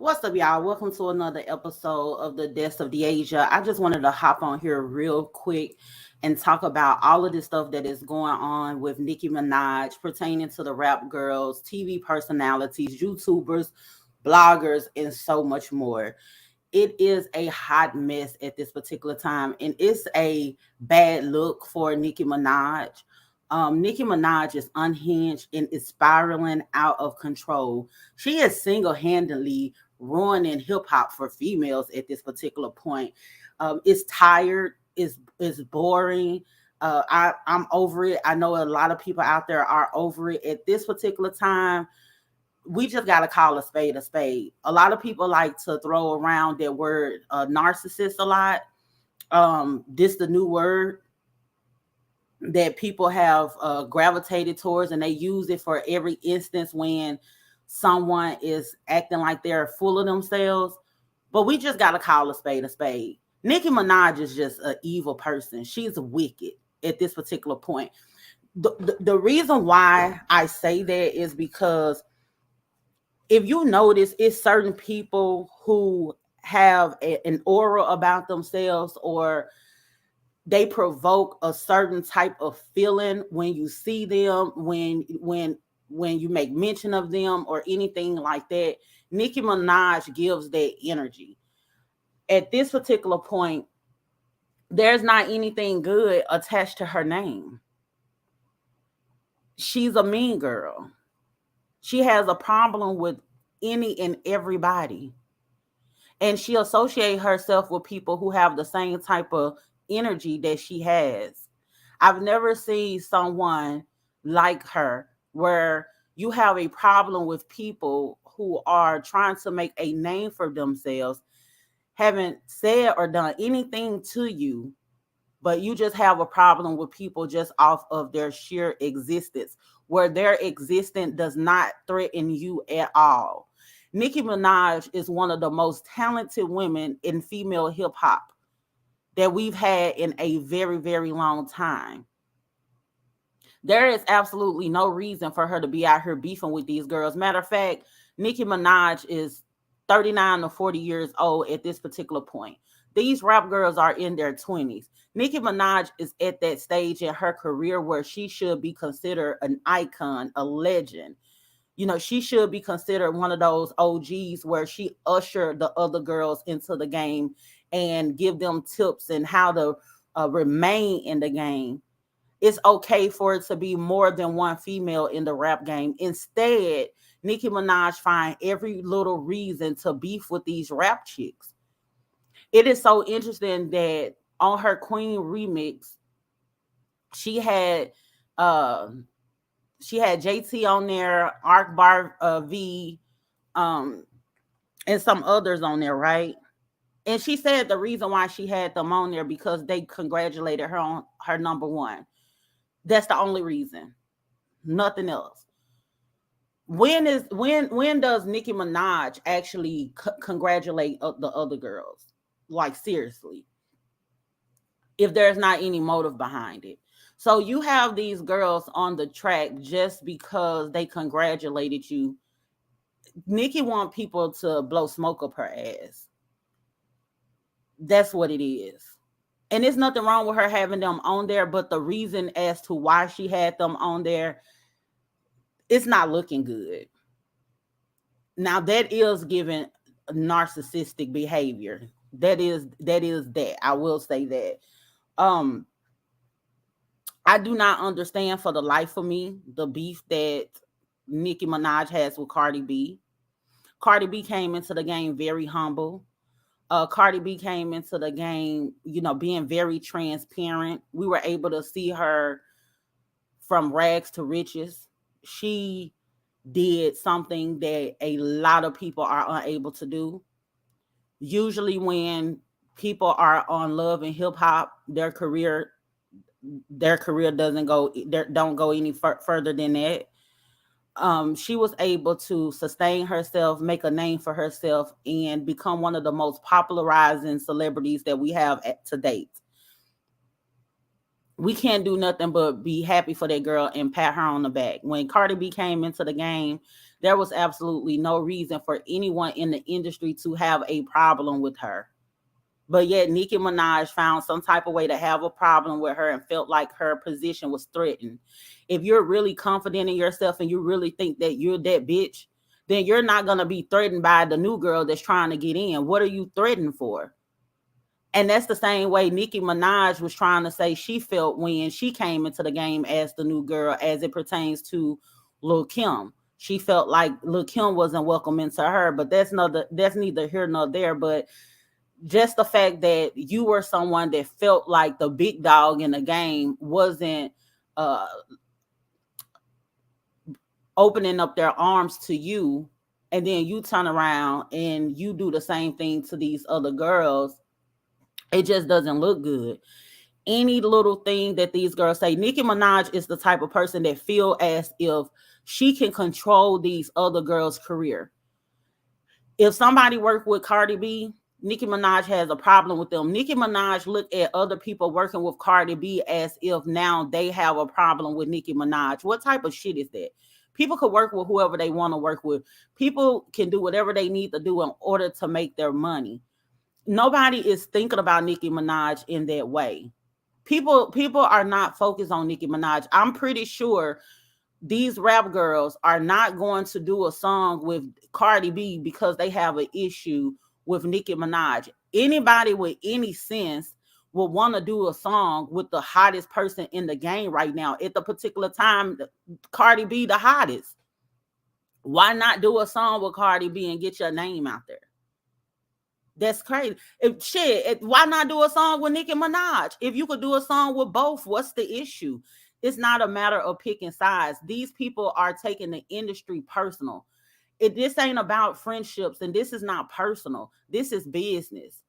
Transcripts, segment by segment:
What's up, y'all? Welcome to another episode of the Deaths of Deasia. I just wanted to hop on here real quick and talk about all of this stuff that is going on with Nicki Minaj pertaining to the rap girls, TV personalities, YouTubers, bloggers, and so much more. It is a hot mess at this particular time, and it's a bad look for Nicki Minaj. Nicki Minaj is unhinged and is spiraling out of control. She is single-handedly ruining hip hop for females at this particular point. It's tired. It's boring. I'm over it. I know a lot of people out there are over it at this particular time. We just got to call a spade a spade. A lot of people like to throw around that word narcissist a lot. This the new word that people have gravitated towards, and they use it for every instance when someone is acting like they're full of themselves. But we just got to call a spade a spade. Nicki Minaj is just an evil person. She's wicked at this particular point. The reason why I say that is because if you notice, it's certain people who have an aura about themselves, or they provoke a certain type of feeling when you see them, when you make mention of them or anything like that. Nicki Minaj gives that energy. At this particular point, there's not anything good attached to her name. She's a mean girl. She has a problem with any and everybody. And she associates herself with people who have the same type of energy that she has. I've never seen someone like her where you have a problem with people who are trying to make a name for themselves, haven't said or done anything to you, but you just have a problem with people just off of their sheer existence, where their existence does not threaten you at all. Nicki Minaj is one of the most talented women in female hip hop that we've had in a very, very long time. There is absolutely no reason for her to be out here beefing with these girls. Matter of fact, Nicki Minaj is 39 or 40 years old at this particular point. These rap girls are in their 20s. Nicki Minaj is at that stage in her career where she should be considered an icon, a legend. She should be considered one of those OGs where she ushered the other girls into the game and give them tips and how to remain in the game. It's okay for it to be more than one female in the rap game. Instead, Nicki Minaj find every little reason to beef with these rap chicks. It is so interesting that on her Queen remix, she had uh JT on there, Arc Bar V, um, and some others on there, right? And she said the reason why she had them on there because they congratulated her on her number one. That's the only reason. Nothing else. When does Nicki Minaj actually congratulate the other girls? Like, seriously, if there's not any motive behind it. So you have these girls on the track just because they congratulated you. Nicki want people to blow smoke up her ass. That's what it is. And there's nothing wrong with her having them on there, but the reason as to why she had them on there, it's not looking good. Now that is giving narcissistic behavior. That. I will say that. Um, I do not understand for the life of me the beef that Nicki Minaj has with Cardi B. Cardi B came into the game very humble. Cardi B came into the game, being very transparent. We were able to see her from rags to riches. She did something that a lot of people are unable to do. Usually when people are on love and hip hop, their career don't go any further than that. She was able to sustain herself, make a name for herself, and become one of the most popularizing celebrities that we have to date. we can't do nothing but be happy for that girl and pat her on the back. When Cardi B came into the game, there was absolutely no reason for anyone in the industry to have a problem with her. But yet Nicki Minaj found some type of way to have a problem with her and felt like her position was threatened. If you're really confident in yourself and you really think that you're that bitch, then you're not going to be threatened by the new girl that's trying to get in. What are you threatened for? And that's the same way Nicki Minaj was trying to say she felt when she came into the game as the new girl, as it pertains to Lil Kim. She felt like Lil Kim wasn't welcome into her, but that's neither here nor there. But just the fact that you were someone that felt like the big dog in the game wasn't uh, opening up their arms to you, and then you turn around and you do the same thing to these other girls, it just doesn't look good. Any little thing that these girls say, Nicki Minaj is the type of person that feel as if she can control these other girls' career. If somebody worked with Cardi B, Nicki Minaj has a problem with them. Nicki Minaj look at other people working with Cardi B as if now they have a problem with Nicki Minaj. What type of shit is that? People could work with whoever they want to work with. People can do whatever they need to do in order to make their money. Nobody is thinking about Nicki Minaj in that way. People are not focused on Nicki Minaj. I'm pretty sure these rap girls are not going to do a song with Cardi B because they have an issue with Nicki Minaj. Anybody with any sense will want to do a song with the hottest person in the game right now. At the particular time, Cardi B the hottest. Why not do a song with Cardi B and get your name out there? That's crazy. Why not do a song with Nicki Minaj? If you could do a song with both, what's the issue? It's not a matter of picking sides. These people are taking the industry personal. This ain't about friendships, and this is not personal. This is business.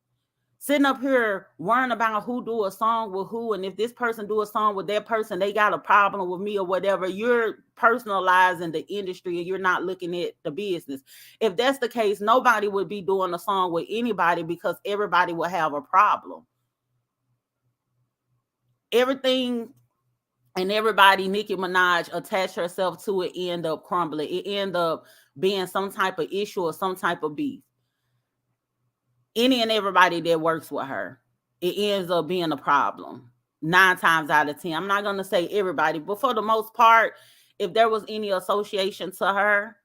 Sitting up here worrying about who do a song with who, and if this person do a song with that person, they got a problem with me or whatever. You're personalizing the industry and you're not looking at the business. If that's the case, nobody would be doing a song with anybody because everybody will have a problem. Everything and everybody Nicki Minaj attached herself to it end up crumbling. It end up being some type of issue or some type of beef. Any and everybody that works with her, it ends up being a problem 9 times out of 10. I'm not going to say everybody, but for the most part, if there was any association to her,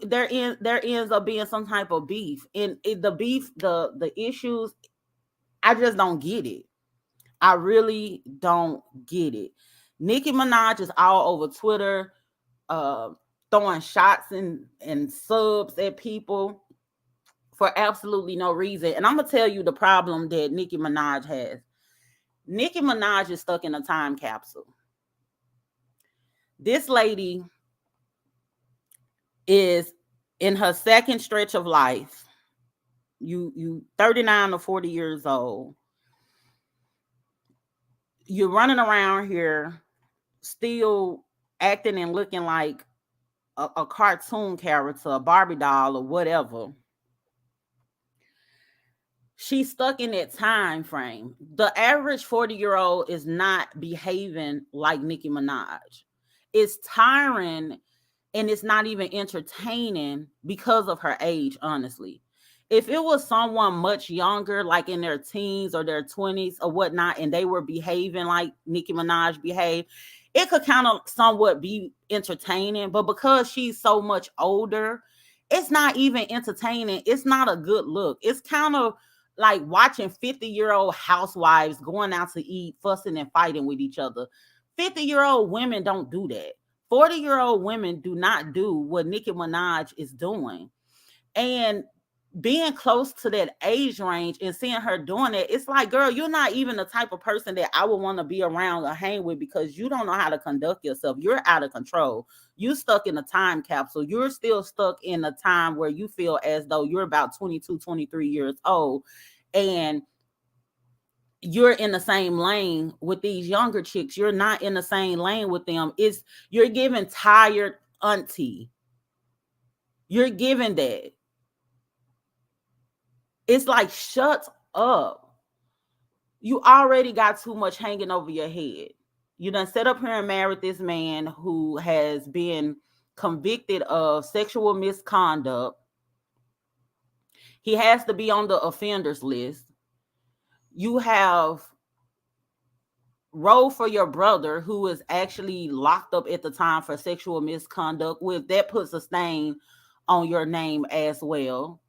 there ends up being some type of beef. And the beef, the issues, I just don't get it. I really don't get it. Nicki Minaj is all over Twitter, throwing shots and subs at people for absolutely no reason. And I'm going to tell you the problem that Nicki Minaj has. Nicki Minaj is stuck in a time capsule. This lady is in her second stretch of life. You 39 or 40 years old. You're running around here still acting and looking like a cartoon character, a Barbie doll or whatever. She's stuck in that time frame. The average 40-year-old is not behaving like Nicki Minaj. It's tiring and it's not even entertaining because of her age, honestly. If it was someone much younger, like in their teens or their 20s or whatnot, and they were behaving like Nicki Minaj behaved, it could kind of somewhat be entertaining. But because she's so much older, it's not even entertaining. It's not a good look. It's kind of like watching 50-year-old housewives going out to eat, fussing and fighting with each other. 50-year-old women don't do that. 40-year-old women do not do what Nicki Minaj is doing. And being close to that age range and seeing her doing it, it's like, girl, you're not even the type of person that I would want to be around or hang with because you don't know how to conduct yourself. You're out of control. You're stuck in a time capsule. You're still stuck in a time where you feel as though you're about 22, 23 years old and you're in the same lane with these younger chicks. You're not in the same lane with them. You're giving tired auntie. You're giving that. It's like, shut up. You already got too much hanging over your head. You done set up here and married this man who has been convicted of sexual misconduct. He has to be on the offenders list. You have role for your brother who is actually locked up at the time for sexual misconduct, with that puts a stain on your name as well.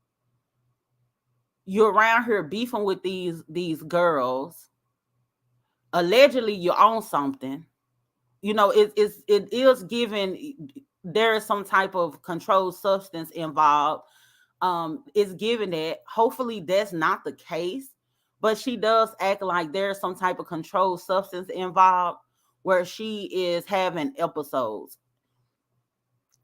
You're around here beefing with these girls. Allegedly you own something. You know, it is given there is some type of controlled substance involved. It's given that hopefully that's not the case, but she does act like there's some type of controlled substance involved where she is having episodes.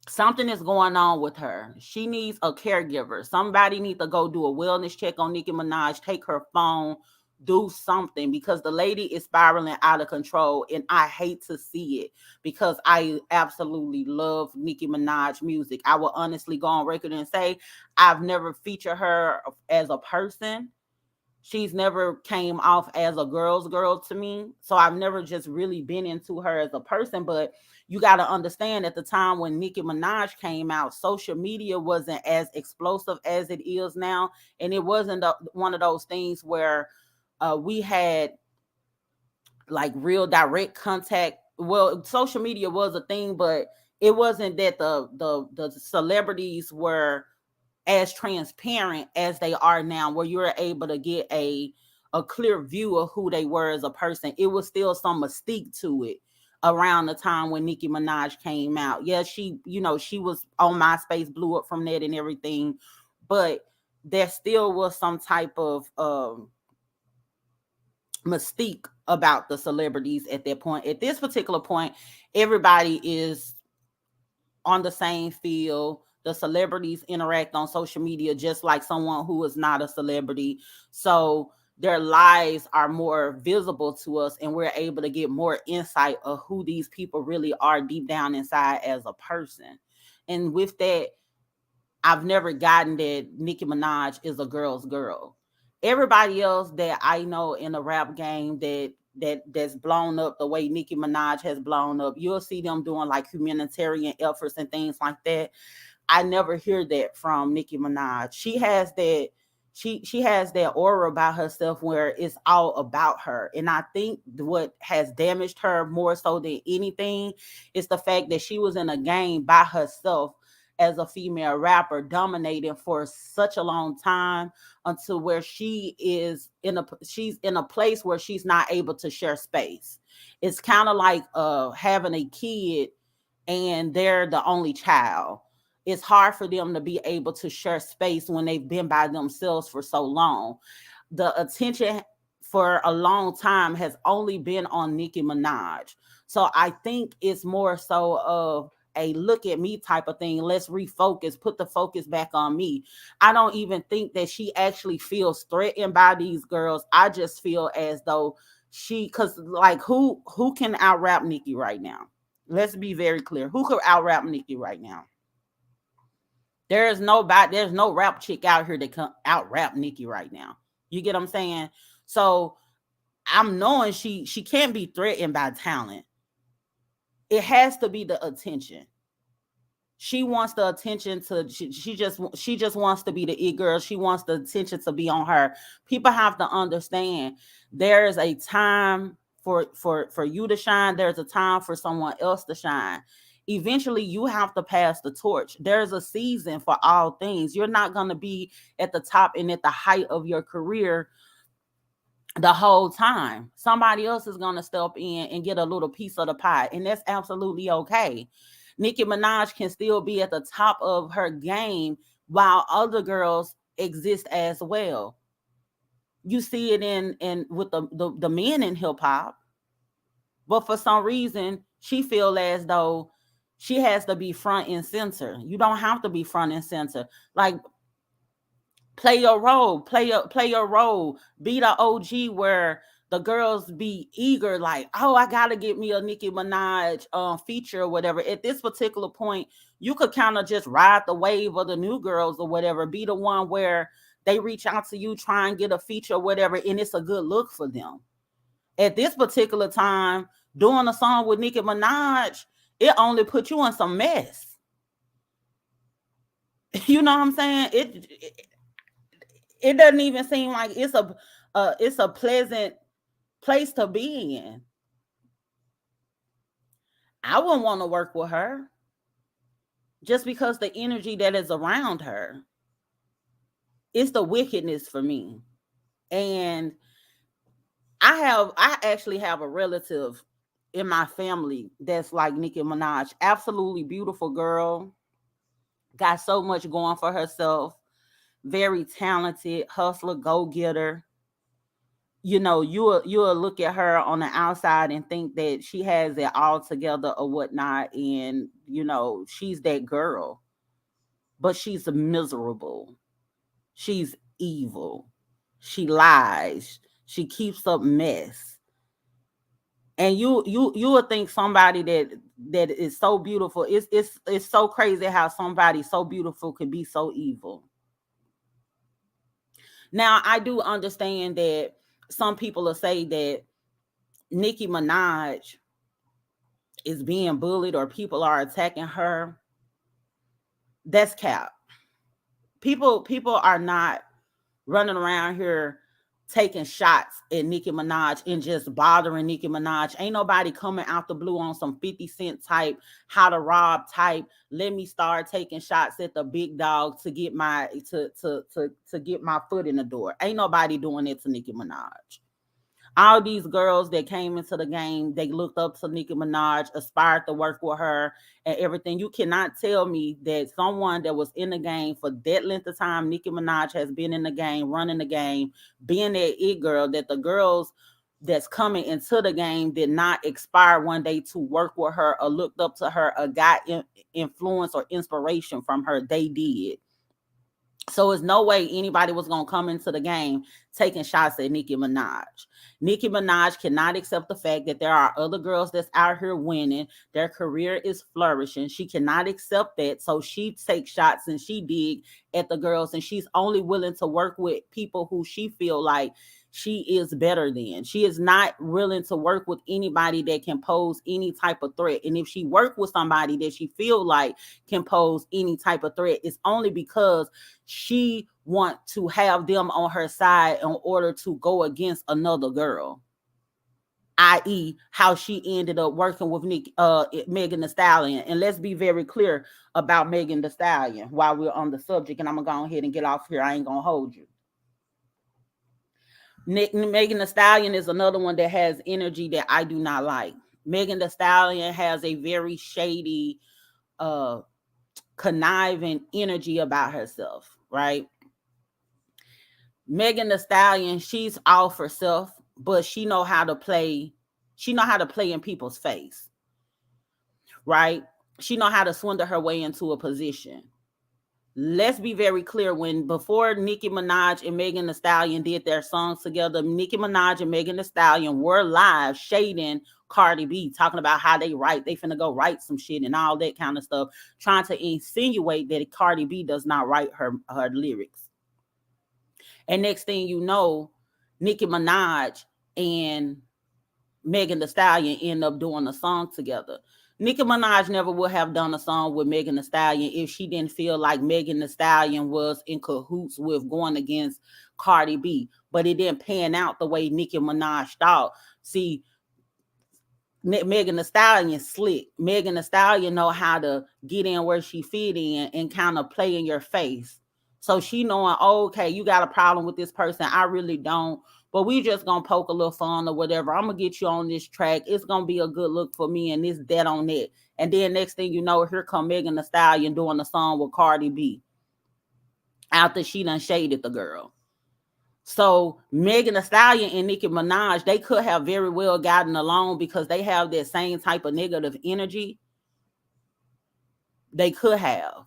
Something is going on with her. She needs a caregiver. Somebody needs to go do a wellness check on Nicki Minaj, take her phone, do something, because the lady is spiraling out of control. And I hate to see it because I absolutely love Nicki Minaj music. I will honestly go on record and say I've never featured her as a person. She's never came off as a girl's girl to me. So I've never just really been into her as a person. But you got to understand, at the time when Nicki Minaj came out, social media wasn't as explosive as it is now. And it wasn't one of those things where we had like real direct contact. Well, social media was a thing, but it wasn't that the celebrities were as transparent as they are now, where you're able to get a clear view of who they were as a person. It was still some mystique to it around the time when Nicki Minaj came out. Yeah, she was on MySpace, blew up from that and everything, but there still was some type of mystique about the celebrities at that point. At this particular point, everybody is on the same field. The celebrities interact on social media just like someone who is not a celebrity. So their lives are more visible to us, and we're able to get more insight of who these people really are deep down inside as a person. And with that, I've never gotten that Nicki Minaj is a girl's girl. Everybody else that I know in the rap game that's blown up the way Nicki Minaj has blown up, you'll see them doing like humanitarian efforts and things like that. I never hear that from Nicki Minaj. She has that aura about herself where it's all about her. And I think what has damaged her more so than anything is the fact that she was in a game by herself as a female rapper, dominating for such a long time, until where she's in a place where she's not able to share space. It's kind of like having a kid and they're the only child. It's hard for them to be able to share space when they've been by themselves for so long. The attention for a long time has only been on Nicki Minaj. So I think it's more so of a look at me type of thing. Let's refocus, put the focus back on me. I don't even think that she actually feels threatened by these girls. I just feel as though cause like who can out rap Nicki right now? Let's be very clear. Who could out rap Nicki right now? There's no rap chick out here that can out rap Nicki right now. You get what I'm saying? So I'm knowing she can't be threatened by talent. It has to be the attention. She wants the attention to she just wants to be the it girl. She wants the attention to be on her. People have to understand there is a time for you to shine. There's a time for someone else to shine. Eventually you have to pass the torch. There's a season for all things. You're not going to be at the top and at the height of your career the whole time. Somebody else is going to step in and get a little piece of the pie, and that's absolutely okay. Nicki Minaj can still be at the top of her game while other girls exist as well. You see it in with the men in hip hop, but for some reason she feel as though she has to be front and center. You don't have to be front and center. Like, play your role, play your role, be the OG where the girls be eager, like, oh, I gotta get me a Nicki Minaj feature or whatever. At this particular point, you could kind of just ride the wave of the new girls or whatever, be the one where they reach out to you, try and get a feature or whatever, and it's a good look for them. At this particular time, doing a song with Nicki Minaj, it only put you in some mess. You know what I'm saying? It doesn't even seem like it's a pleasant place to be in. I wouldn't want to work with her just because the energy that is around her. It's the wickedness for me. And I actually have a relative in my family that's like Nicki Minaj. Absolutely beautiful girl. Got so much going for herself. Very talented, hustler, go-getter. You know, you'll look at her on the outside and think that she has it all together or whatnot, and you know, she's that girl. But she's miserable. She's evil. She lies. She keeps up mess. And you would think somebody that is so beautiful. It's so crazy how somebody so beautiful could be so evil. Now I do understand that some people will say that Nicki Minaj is being bullied or people are attacking her. That's cap. People are not running around here taking shots at Nicki Minaj and just bothering Nicki Minaj. Ain't nobody coming out the blue on some 50 Cent type, how to rob type. Let me start taking shots at the big dog to get my to get my foot in the door. Ain't nobody doing it to Nicki Minaj. All these girls that came into the game, they looked up to Nicki Minaj, aspired to work with her and everything. You cannot tell me that someone that was in the game for that length of time, Nicki Minaj has been in the game, running the game, being that it girl, that the girls that's coming into the game did not aspire one day to work with her or looked up to her or got influence or inspiration from her. They did. So there's no way anybody was going to come into the game taking shots at Nicki Minaj. Nicki Minaj cannot accept the fact that there are other girls that's out here winning. Their career is flourishing. She cannot accept that. So she takes shots and she dig at the girls, and she's only willing to work with people who she feel like she is better than. She is not willing to work with anybody that can pose any type of threat. And if she work with somebody that she feel like can pose any type of threat, it's only because she want to have them on her side in order to go against another girl. I.e., how she ended up working with Megan Thee Stallion. And let's be very clear about Megan Thee Stallion while we're on the subject. And I'm gonna go ahead and get off here. I ain't gonna hold you. Megan Thee Stallion is another one that has energy that I do not like. Megan Thee Stallion has a very shady, conniving energy about herself, right? Megan Thee Stallion, she's all for self, but she know how to play. She know how to play in people's face, right? She know how to swindle her way into a position. Let's be very clear. Before Nicki Minaj and Megan Thee Stallion did their songs together, Nicki Minaj and Megan Thee Stallion were live shading Cardi B, talking about how they finna go write some shit and all that kind of stuff, trying to insinuate that Cardi B does not write her lyrics. And next thing you know, Nicki Minaj and Megan Thee Stallion end up doing a song together. Nicki Minaj never would have done a song with Megan Thee Stallion if she didn't feel like Megan Thee Stallion was in cahoots with going against Cardi B. But it didn't pan out the way Nicki Minaj thought. See, Megan Thee Stallion slick. Megan Thee Stallion know how to get in where she fit in and kind of play in your face. So she knowing, oh, okay, you got a problem with this person. I really don't. But we just gonna poke a little fun or whatever. I'm gonna get you on this track. It's gonna be a good look for me, and this that on that. And then next thing you know, here come Megan Thee Stallion doing a song with Cardi B after she done shaded the girl. So Megan Thee Stallion and Nicki Minaj, they could have very well gotten along because they have that same type of negative energy. They could have.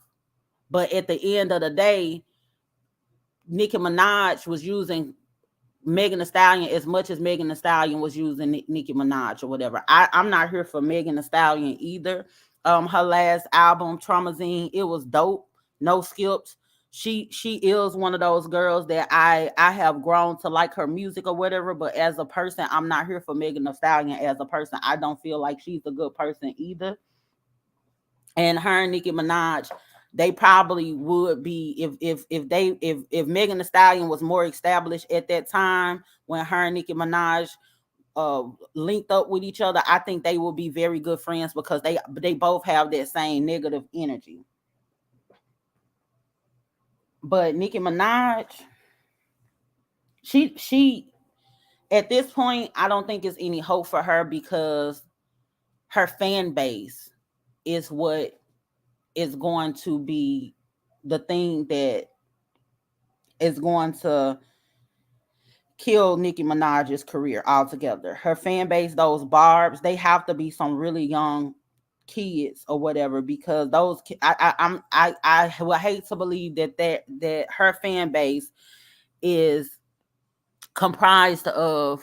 But at the end of the day, Nicki Minaj was using Megan Thee Stallion as much as Megan Thee Stallion was using Nicki Minaj or whatever. I'm not here for Megan Thee Stallion either. Her last album, Traumazine, it was dope. No skips. She is one of those girls that I have grown to like her music or whatever, but as a person, I'm not here for Megan Thee Stallion. As a person, I don't feel like she's a good person either. And her and Nicki Minaj, they probably would be if Megan Thee Stallion was more established at that time when her and Nicki Minaj uh linked up with each other. I think they will be very good friends because they both have that same negative energy. But Nicki Minaj, she at this point, I don't think it's any hope for her because her fan base is what is going to be the thing that is going to kill Nicki Minaj's career altogether. Her fan base, those barbs, they have to be some really young kids or whatever because I would hate to believe that her fan base is comprised of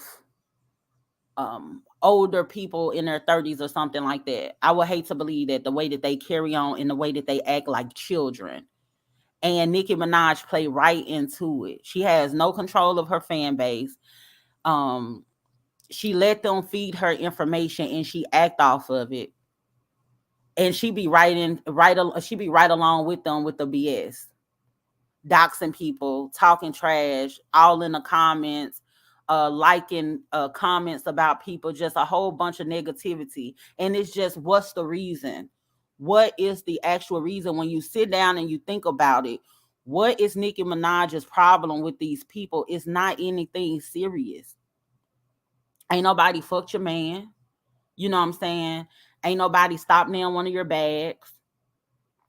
older people in their 30s or something like that. I would hate to believe that the way that they carry on and the way that they act like children. And Nicki Minaj play right into it. She has no control of her fan base. Um, she let them feed her information and she act off of it. And she be right along with them with the BS, doxing people, talking trash, all in the comments, liking comments about people, just a whole bunch of negativity. And it's just, what's the reason? What is the actual reason when you sit down and you think about it? What is Nicki Minaj's problem with these people? It's not anything serious. Ain't nobody fucked your man. You know what I'm saying? Ain't nobody stopped nail one of your bags.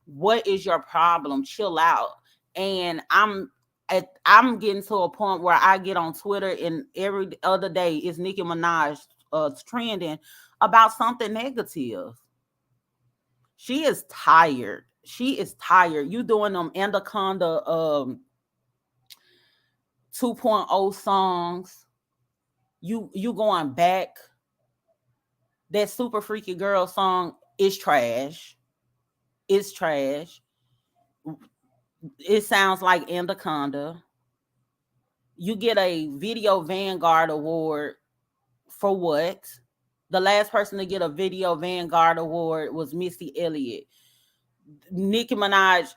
What is your problem? Chill out. And I'm getting to a point where I get on Twitter and every other day is Nicki Minaj trending about something negative. She is tired. She is tired. You doing them Anaconda 2.0 songs. You going back. That Super Freaky Girl song is trash. It's trash. It sounds like Anaconda. You get a Video Vanguard Award for what? The last person to get a Video Vanguard Award was Missy Elliott. Nicki Minaj,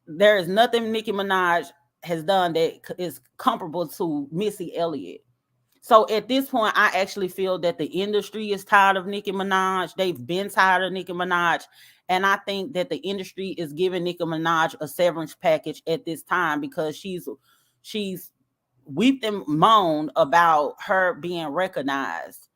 there is nothing Nicki Minaj has done that is comparable to Missy Elliott. So at this point, I actually feel that the industry is tired of Nicki Minaj. They've been tired of Nicki Minaj. And I think that the industry is giving Nicki Minaj a severance package at this time because she's weeped and moaned about her being recognized.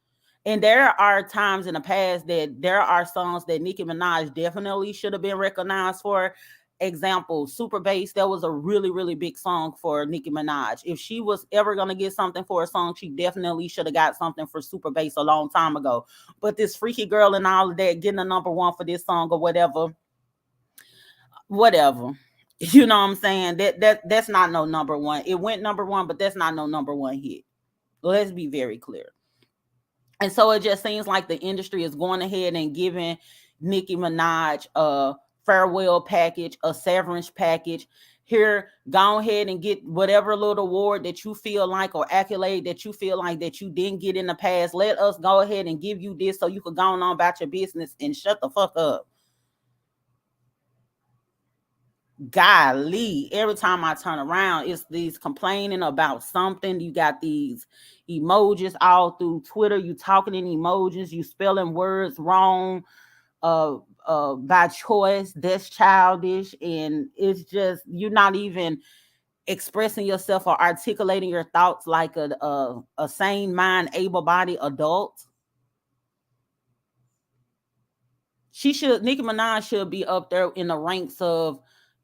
And there are times in the past that there are songs that Nicki Minaj definitely should have been recognized for. Example, Super Bass, that was a really, really big song for Nicki Minaj. If she was ever going to get something for a song, she definitely should have got something for Super Bass a long time ago. But this Freaky Girl and all of that, getting a number one for this song or whatever. You know what I'm saying? That's not no number one. It went number one, but that's not no number one hit. Let's be very clear. And so it just seems like the industry is going ahead and giving Nicki Minaj a farewell package, a severance package. Here, go ahead and get whatever little award that you feel like or accolade that you feel like that you didn't get in the past. Let us go ahead and give you this so you could go on about your business and shut the fuck up. Golly, every time I turn around, it's these complaining about something. You got these emojis all through Twitter. You talking in emojis, you spelling words wrong by choice. That's childish, and it's just you're not even expressing yourself or articulating your thoughts like a sane mind, able-bodied adult. Nicki Minaj should be up there in the ranks of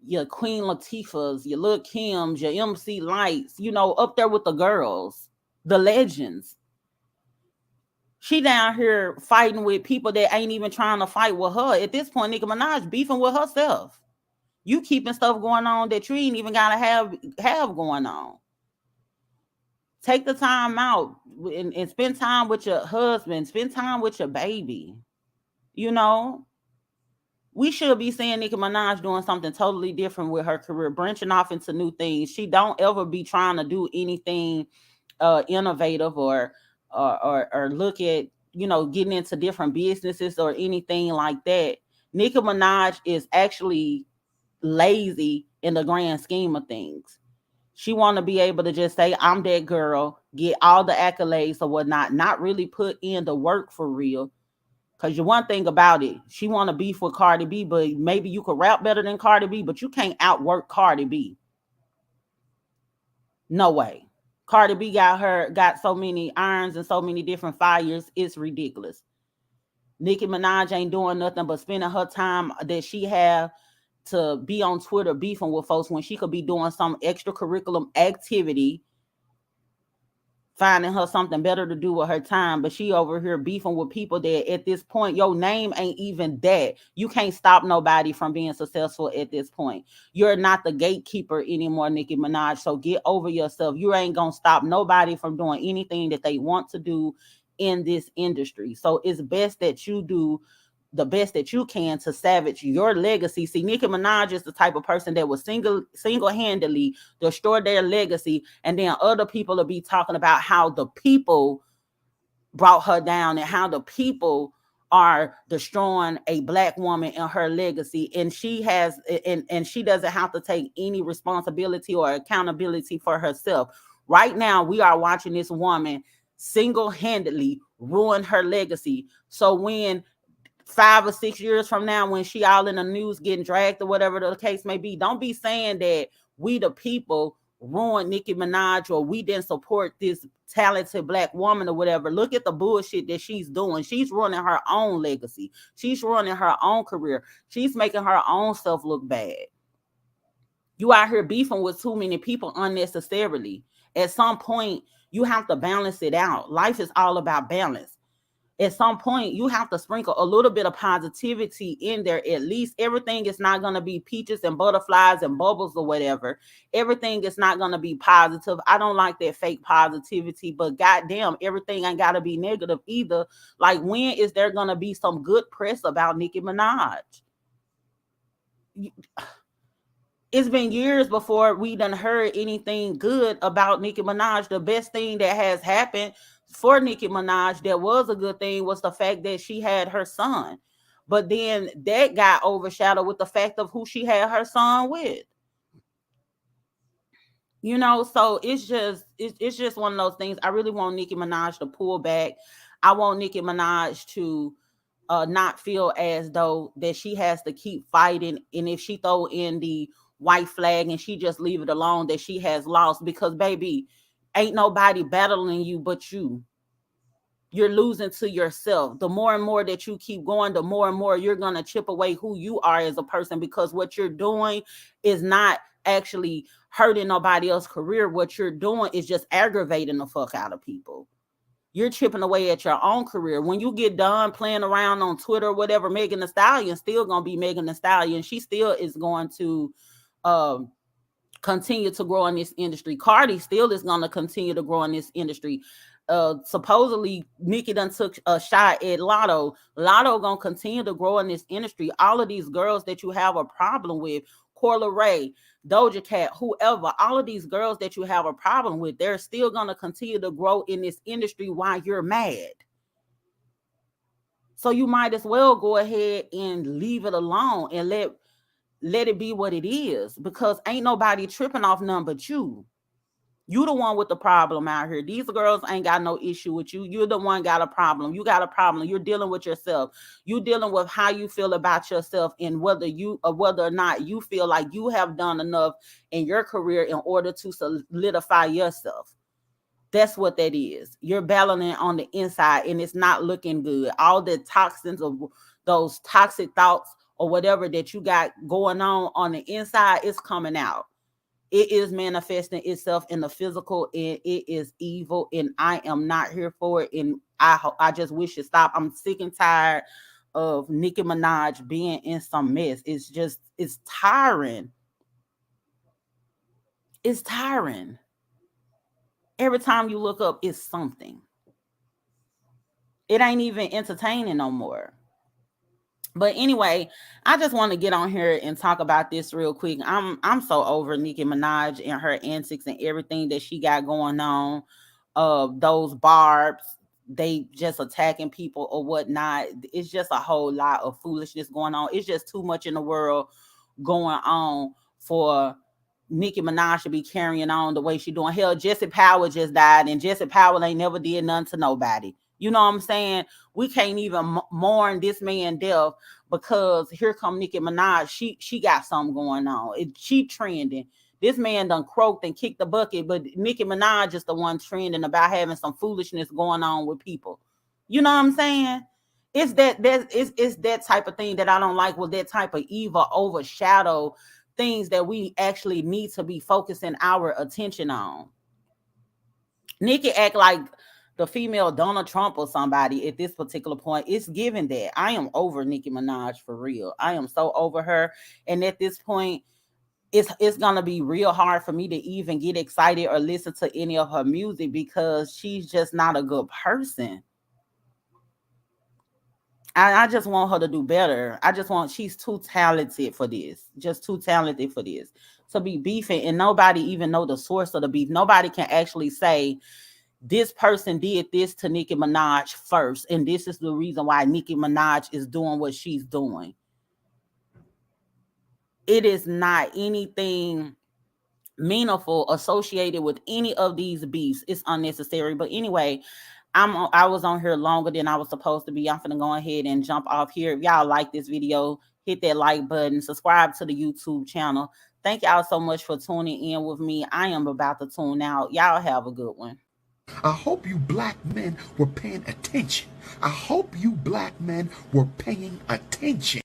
your Queen Latifahs, your Lil Kims, your MC Lights, up there with the girls, the legends. She down here fighting with people that ain't even trying to fight with her. At this point, Nicki Minaj beefing with herself. You keeping stuff going on that you ain't even gotta have going on. Take the time out and spend time with your husband, spend time with your baby. You know, We should be seeing Nicki Minaj doing something totally different with her career, branching off into new things. She don't ever be trying to do anything innovative or look at, getting into different businesses or anything like that. Nicki Minaj is actually lazy in the grand scheme of things. She want to be able to just say, I'm that girl, get all the accolades or whatnot, not really put in the work for real. Because the one thing about it, she want to beef with Cardi B, but maybe you could rap better than Cardi B, but you can't outwork Cardi B. No way. Cardi B got so many irons and so many different fires. It's ridiculous. Nicki Minaj ain't doing nothing but spending her time that she have to be on Twitter beefing with folks when she could be doing some extracurriculum activity, finding her something better to do with her time. But she over here beefing with people that at this point, your name ain't even that. You can't stop nobody from being successful at this point. You're not the gatekeeper anymore, Nicki Minaj. So get over yourself. You ain't gonna stop nobody from doing anything that they want to do in this industry. So it's best that you do the best that you can to salvage your legacy. See, Nicki Minaj is the type of person that will single-handedly destroy their legacy, and then other people will be talking about how the people brought her down and how the people are destroying a black woman and her legacy, and she doesn't have to take any responsibility or accountability for herself. Right now we are watching this woman single-handedly ruin her legacy. So when 5 or 6 years from now, when she all in the news getting dragged or whatever the case may be, don't be saying that we the people ruined Nicki Minaj or we didn't support this talented black woman or whatever. Look at the bullshit that she's doing. She's ruining her own legacy. She's ruining her own career. She's making her own self look bad. You out here beefing with too many people unnecessarily. At some point, you have to balance it out. Life is all about balance. At some point you have to sprinkle a little bit of positivity in there. At least everything is not going to be peaches and butterflies and bubbles or whatever. Everything is not going to be positive. I don't like that fake positivity, but goddamn, everything ain't got to be negative either. Like, when is there going to be some good press about Nicki Minaj? It's been years before we done heard anything good about Nicki Minaj. The best thing that has happened for Nicki Minaj that was a good thing was the fact that she had her son. But then that got overshadowed with the fact of who she had her son with. So it's just one of those things. I really want Nicki Minaj to pull back. I want Nicki Minaj to not feel as though that she has to keep fighting, and if she throw in the white flag and she just leave it alone, that she has lost. Because baby, ain't nobody battling you but you. You're losing to yourself. The more and more that you keep going, the more and more you're going to chip away who you are as a person, because what you're doing is not actually hurting nobody else's career. What you're doing is just aggravating the fuck out of people. You're chipping away at your own career. When you get done playing around on Twitter or whatever, Megan Thee Stallion still gonna be Megan Thee Stallion. She still is going to continue to grow in this industry. Cardi still is gonna continue to grow in this industry. Supposedly Nicki done took a shot at Lotto. Lotto gonna continue to grow in this industry. All of these girls that you have a problem with, Corla Ray, Doja Cat, whoever, all of these girls that you have a problem with, they're still going to continue to grow in this industry while you're mad. So you might as well go ahead and leave it alone and let it be what it is, because ain't nobody tripping off none but you. You the one with the problem out here. These girls ain't got no issue with you. You're the one got a problem. You got a problem. You're dealing with yourself. You dealing with how you feel about yourself, and whether or not you feel like you have done enough in your career in order to solidify yourself. That's what that is. You're battling on the inside and it's not looking good. All the toxins of those toxic thoughts or whatever that you got going on the inside is coming out. It is manifesting itself in the physical, and it is evil, and I am not here for it. And I just wish it stopped. I'm sick and tired of Nicki Minaj being in some mess. It's tiring. It's tiring. Every time you look up, it's something. It ain't even entertaining no more. But anyway, I just want to get on here and talk about this real quick. I'm so over Nicki Minaj and her antics and everything that she got going on. Those barbs, they just attacking people or whatnot. It's just a whole lot of foolishness going on. It's just too much in the world going on for Nicki Minaj to be carrying on the way she doing. Hell, Jesse Powell just died, and Jesse Powell ain't never did nothing to nobody. You know what I'm saying? We can't even mourn this man death because here come Nicki Minaj. She got something going on. She trending. This man done croaked and kicked the bucket, but Nicki Minaj is the one trending about having some foolishness going on with people. You know what I'm saying? It's that type of thing that I don't like. With that type of evil overshadow things that we actually need to be focusing our attention on. Nikki act like the female Donald Trump or somebody at this particular point. It's given that I am over Nicki Minaj for real. I am so over her, and at this point, it's gonna be real hard for me to even get excited or listen to any of her music because she's just not a good person. I just want her to do better. She's too talented for this. Just too talented for this. To be beefing and nobody even know the source of the beef. Nobody can actually say this person did this to Nicki Minaj first. And this is the reason why Nicki Minaj is doing what she's doing. It is not anything meaningful associated with any of these beefs. It's unnecessary. But anyway, I was on here longer than I was supposed to be. I'm gonna go ahead and jump off here. If y'all like this video, hit that like button, subscribe to the YouTube channel. Thank y'all so much for tuning in with me. I am about to tune out. Y'all have a good one. I hope you black men were paying attention. I hope you black men were paying attention.